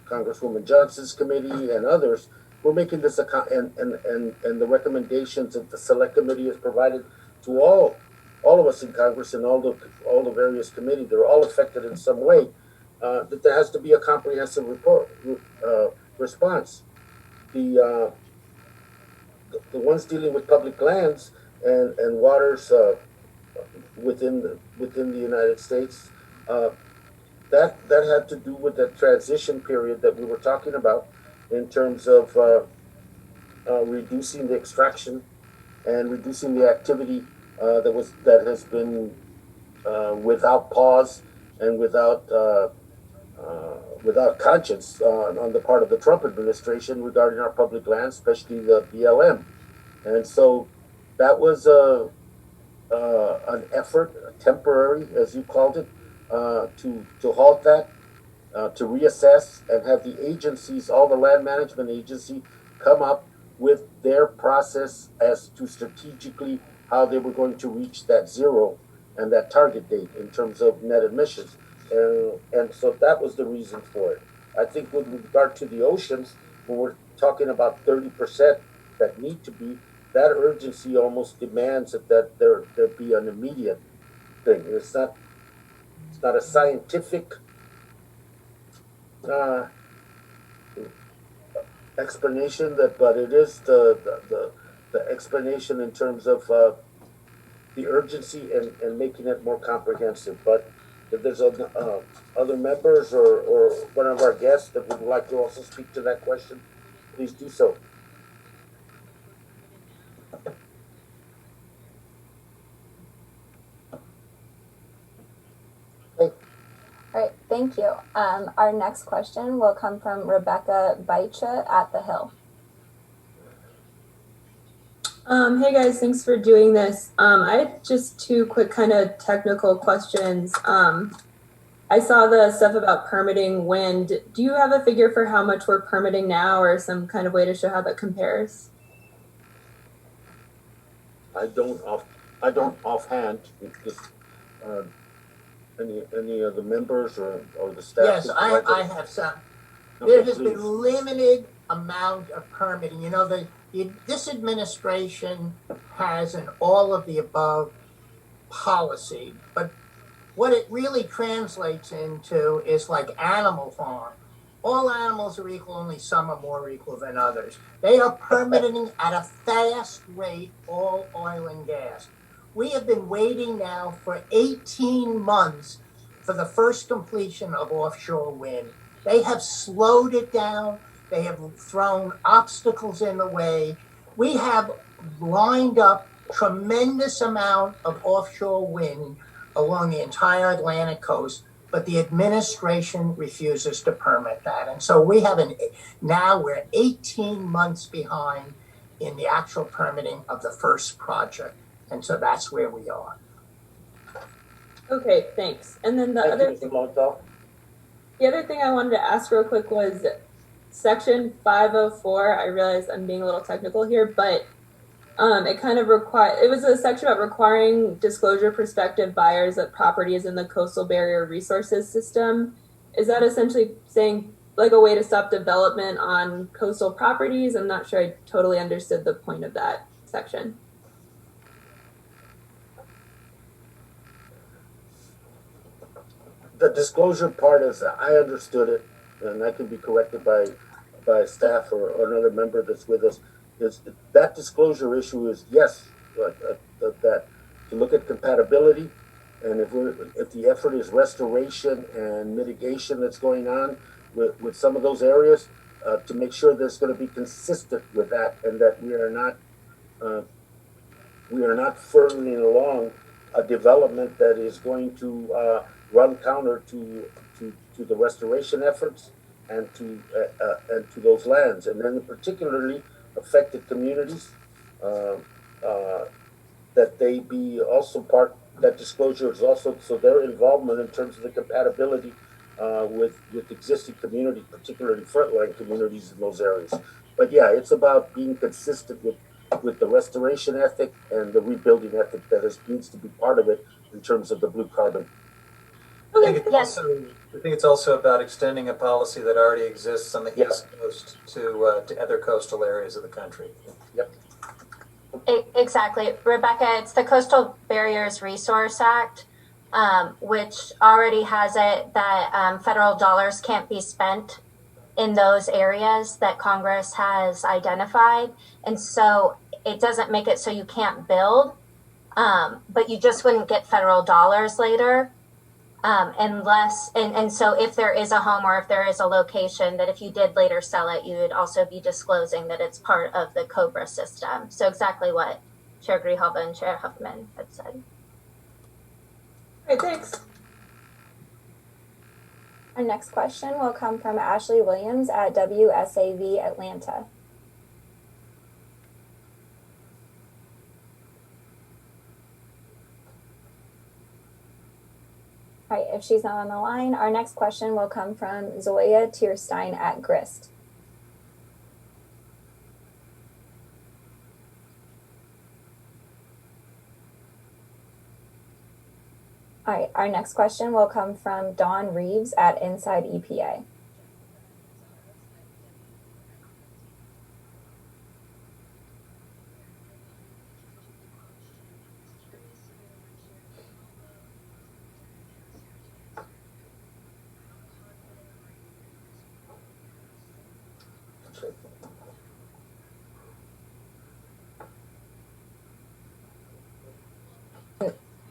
Congresswoman Johnson's committee and others. We're making this and the recommendations that the Select Committee has provided to all of us in Congress and all the various committees. They're all affected in some way. that there has to be a comprehensive response. The the ones dealing with public lands and waters within the United States, that had to do with the transition period that we were talking about in terms of reducing the extraction and reducing the activity that has been without pause and without conscience on the part of the Trump administration regarding our public lands, especially the BLM. And so that was an effort, temporary, as you called it, to halt that, to reassess and have the agencies, all the land management agency, come up with their process as to strategically how they were going to reach that zero and that target date in terms of net emissions. And so that was the reason for it. I think with regard to the oceans, when we're talking about 30% that need to be, that urgency almost demands that there be an immediate thing. It's not a scientific explanation, but it is the explanation in terms of the urgency and making it more comprehensive. But if there's other members or one of our guests that would like to also speak to that question, please do so. All right, thank you. Our next question will come from Rebecca Baicha at The Hill. Hey guys, thanks for doing this. I had just two quick kind of technical questions. I saw the stuff about permitting wind. Do you have a figure for how much we're permitting now or some kind of way to show how that compares? I don't offhand. Any of the members or the staff? Yes, I have some. Okay, There has please. been limited amount of permitting. You know, this administration has an all of the above policy, but what it really translates into is like Animal Farm. All animals are equal, only some are more equal than others. They are permitting at a fast rate all oil and gas. We have been waiting now for 18 months for the first completion of offshore wind. They have slowed it down. They have thrown obstacles in the way. We have lined up tremendous amount of offshore wind along the entire Atlantic coast, but the administration refuses to permit that. And so now we're 18 months behind in the actual permitting of the first project. And so that's where we are. Okay, thanks. And then the other thing I wanted to ask real quick was section 504. I realize I'm being a little technical here, but it kind of it was a section about requiring disclosure prospective buyers that property is in the coastal barrier resources system. Is that essentially saying like a way to stop development on coastal properties? I'm not sure I totally understood the point of that section. The disclosure part, as I understood it, and I can be corrected by staff or another member that's with us, is that disclosure issue is yes, that to look at compatibility, and if the effort is restoration and mitigation that's going on with some of those areas, to make sure that it's going to be consistent with that, and that we are not furthering along a development that is going to run counter to the restoration efforts and to those lands, and then particularly affected communities, that they be also part. That disclosure is also so their involvement in terms of the compatibility with existing communities, particularly frontline communities in those areas. But yeah, it's about being consistent with the restoration ethic and the rebuilding ethic that needs to be part of it in terms of the blue carbon. I think it's also about extending a policy that already exists on the East Coast to other coastal areas of the country. Yep. Exactly. Rebecca, it's the Coastal Barriers Resource Act. which already has it that federal dollars can't be spent in those areas that Congress has identified. And so it doesn't make it so you can't build, but you just wouldn't get federal dollars later. And so if there is a home or if there is a location that if you did later sell it, you would also be disclosing that it's part of the COBRA system. So exactly what Chair Grijalva and Chair Huffman had said. Great, thanks. Our next question will come from Ashley Williams at WSAV Atlanta. All right, if she's not on the line, our next question will come from Zoya Tierstein at Grist. All right, our next question will come from Dawn Reeves at Inside EPA.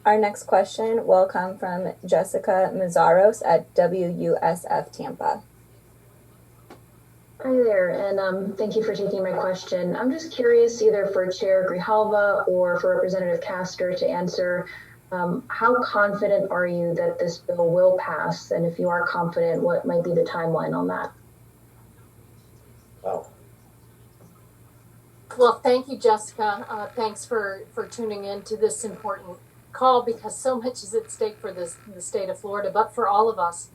Our next question will come from Jessica Mazzaros at WUSF Tampa. Hi there, and thank you for taking my question. I'm just curious, either for Chair Grijalva or for Representative Castor to answer, how confident are you that this bill will pass? And if you are confident, what might be the timeline on that? Wow. Well, thank you, Jessica. Thanks for tuning in to this important call, because so much is at stake for the state of Florida, but for all of us.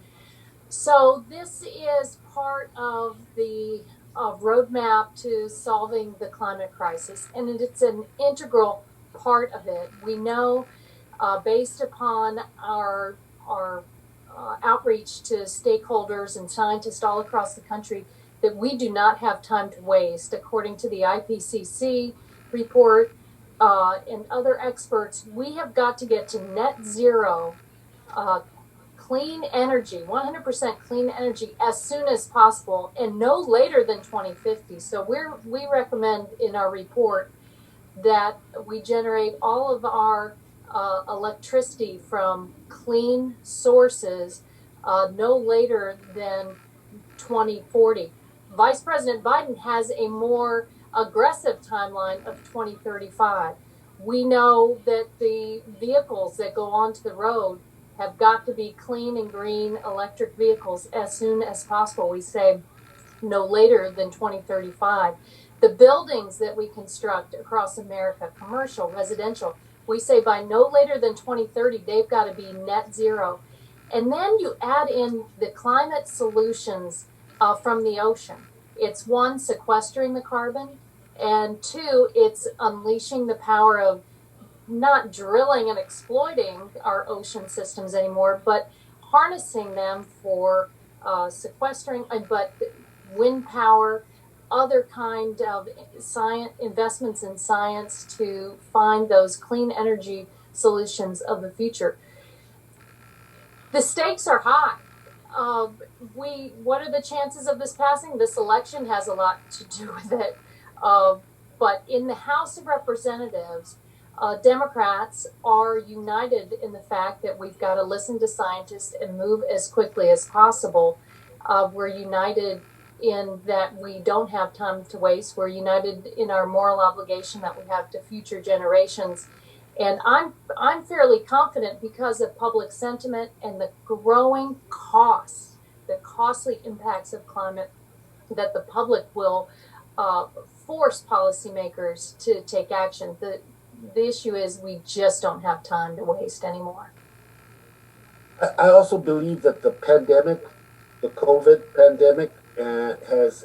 So this is part of the roadmap to solving the climate crisis, and it's an integral part of it. We know, based upon our outreach to stakeholders and scientists all across the country, that we do not have time to waste. According to the IPCC report and other experts, we have got to get to net zero clean energy, 100% clean energy as soon as possible, and no later than 2050. So we recommend in our report that we generate all of our electricity from clean sources no later than 2040. Vice President Biden has a more aggressive timeline of 2035. We know that the vehicles that go onto the road have got to be clean and green electric vehicles as soon as possible. We say no later than 2035. The buildings that we construct across America, commercial, residential, we say by no later than 2030, they've got to be net zero. And then you add in the climate solutions from the ocean. It's one, sequestering the carbon, and two, it's unleashing the power of not drilling and exploiting our ocean systems anymore, but harnessing them for sequestering, but wind power, other kind of science investments in science to find those clean energy solutions of the future. The stakes are high. What are the chances of this passing? This election has a lot to do with it. But in the House of Representatives, Democrats are united in the fact that we've got to listen to scientists and move as quickly as possible. We're united in that we don't have time to waste. We're united in our moral obligation that we have to future generations. And I'm fairly confident, because of public sentiment and the growing costs, the costly impacts of climate, that the public will force policymakers to take action. The issue is we just don't have time to waste anymore. I also believe that the pandemic, the COVID pandemic, has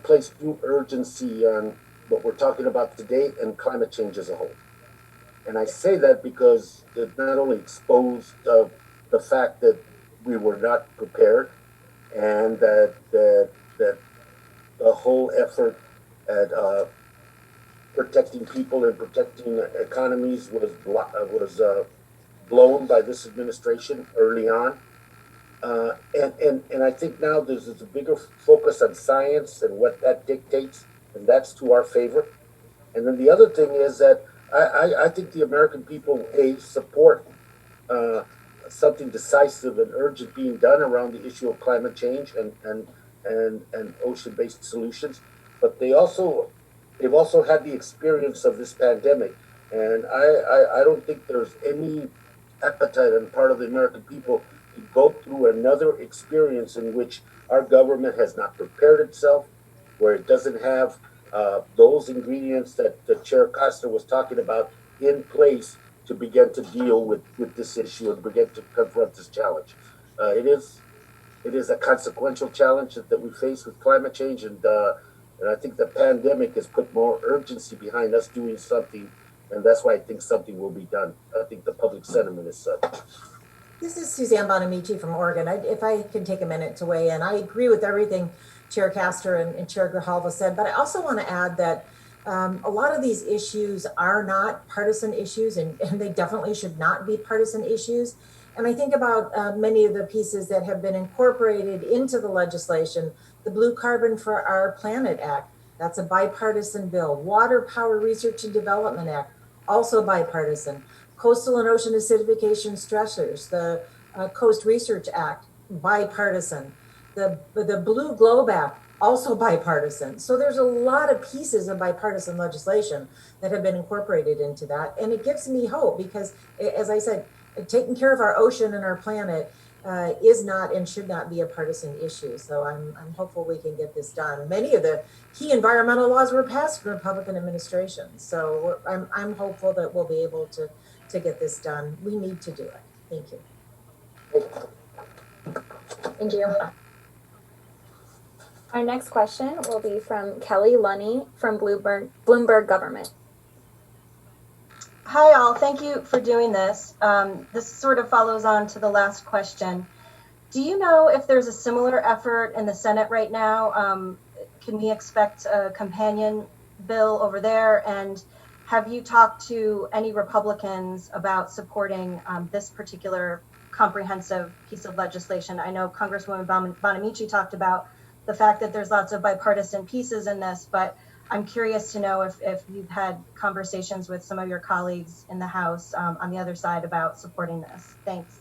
placed new urgency on what we're talking about today and climate change as a whole. And I say that because it not only exposed the fact that we were not prepared, and that the whole effort at protecting people and protecting economies was blown by this administration early on. And I think now there's a bigger focus on science and what that dictates, and that's to our favor. And then the other thing is that I think the American people support uh, something decisive and urgent being done around the issue of climate change and ocean-based solutions. But they've also had the experience of this pandemic, and I don't think there's any appetite on the part of the American people to go through another experience in which our government has not prepared itself, where it doesn't have those ingredients that the Chair Costa was talking about in place to begin to deal with this issue and begin to confront this challenge. It is a consequential challenge that we face with climate change, and I think the pandemic has put more urgency behind us doing something, and that's why I think something will be done. I think the public sentiment is such. This is Suzanne Bonamici from Oregon. If I can take a minute to weigh in, I agree with everything Chair Castor and Chair Grijalva said, but I also want to add that a lot of these issues are not partisan issues, and they definitely should not be partisan issues. And I think about many of the pieces that have been incorporated into the legislation. The Blue Carbon for Our Planet Act, that's a bipartisan bill. Water Power Research and Development Act, also bipartisan. Coastal and ocean acidification stressors, the Coast Research Act, bipartisan. The Blue Globe Act, also bipartisan. So there's a lot of pieces of bipartisan legislation that have been incorporated into that. And it gives me hope because, as I said, taking care of our ocean and our planet is not and should not be a partisan issue. So I'm hopeful we can get this done. Many of the key environmental laws were passed in Republican administrations. So I'm hopeful that we'll be able to get this done. We need to do it. Thank you. Thank you. Our next question will be from Kelly Lunny from Bloomberg Government. Hi all, thank you for doing this. This sort of follows on to the last question. Do you know if there's a similar effort in the Senate right now? Can we expect a companion bill over there? And have you talked to any Republicans about supporting this particular comprehensive piece of legislation? I know Congresswoman Bonamici talked about the fact that there's lots of bipartisan pieces in this, but I'm curious to know if you've had conversations with some of your colleagues in the House on the other side about supporting this. Thanks.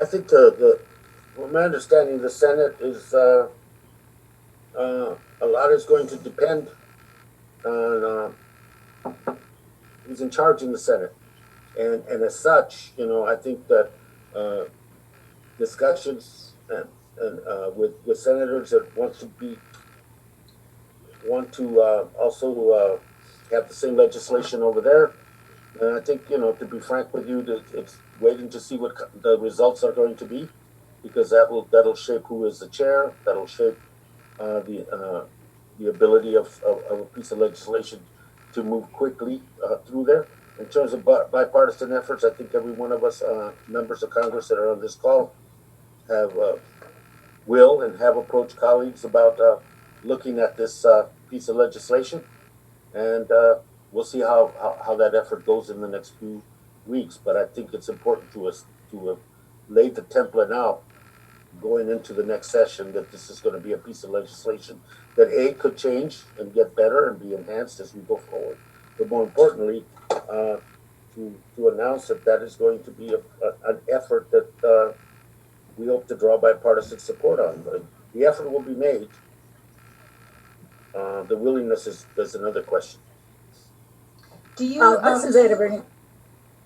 I think from my understanding, the Senate is a lot is going to depend on who's in charge in the Senate, and as such, I think that discussions with senators that want to also have the same legislation over there. And I think, to be frank with you, that it's waiting to see what the results are going to be, because that'll shape who is the chair. That'll shape the ability of a piece of legislation to move quickly through there. In terms of bipartisan efforts, I think every one of us members of Congress that are on this call will and have approached colleagues about looking at this piece of legislation, and we'll see how that effort goes in the next few weeks. But I think it's important to us to lay the template out going into the next session that this is going to be a piece of legislation that could change and get better and be enhanced as we go forward. But more importantly, to announce that is going to be an effort that we hope to draw bipartisan support on. But the effort will be made. The willingness is another question. Do you? This is Ada Bernie.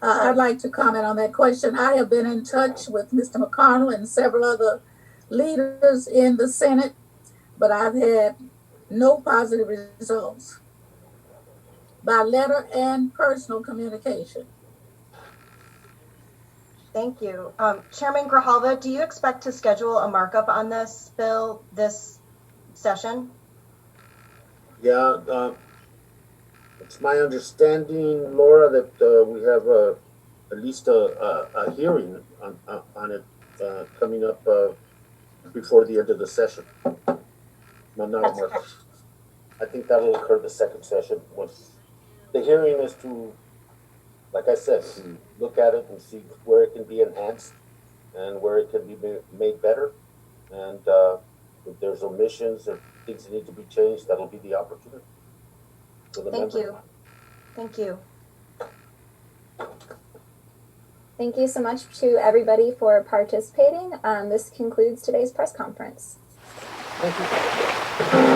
I'd like to comment on that question. I have been in touch with Mr. McConnell and several other leaders in the Senate, but I've had no positive results by letter and personal communication. Thank you. Chairman Grijalva, do you expect to schedule a markup on this bill this session? Yeah, it's my understanding, Laura, that we have at least a hearing on it coming up before the end of the session. No, not a markup. I think that'll occur the second session. Once the hearing is to like I said, to look at it and see where it can be enhanced and where it can be made better. And if there's omissions or things that need to be changed, that'll be the opportunity for the Thank member. you. Thank you. Thank you so much to everybody for participating. This concludes today's press conference. Thank you.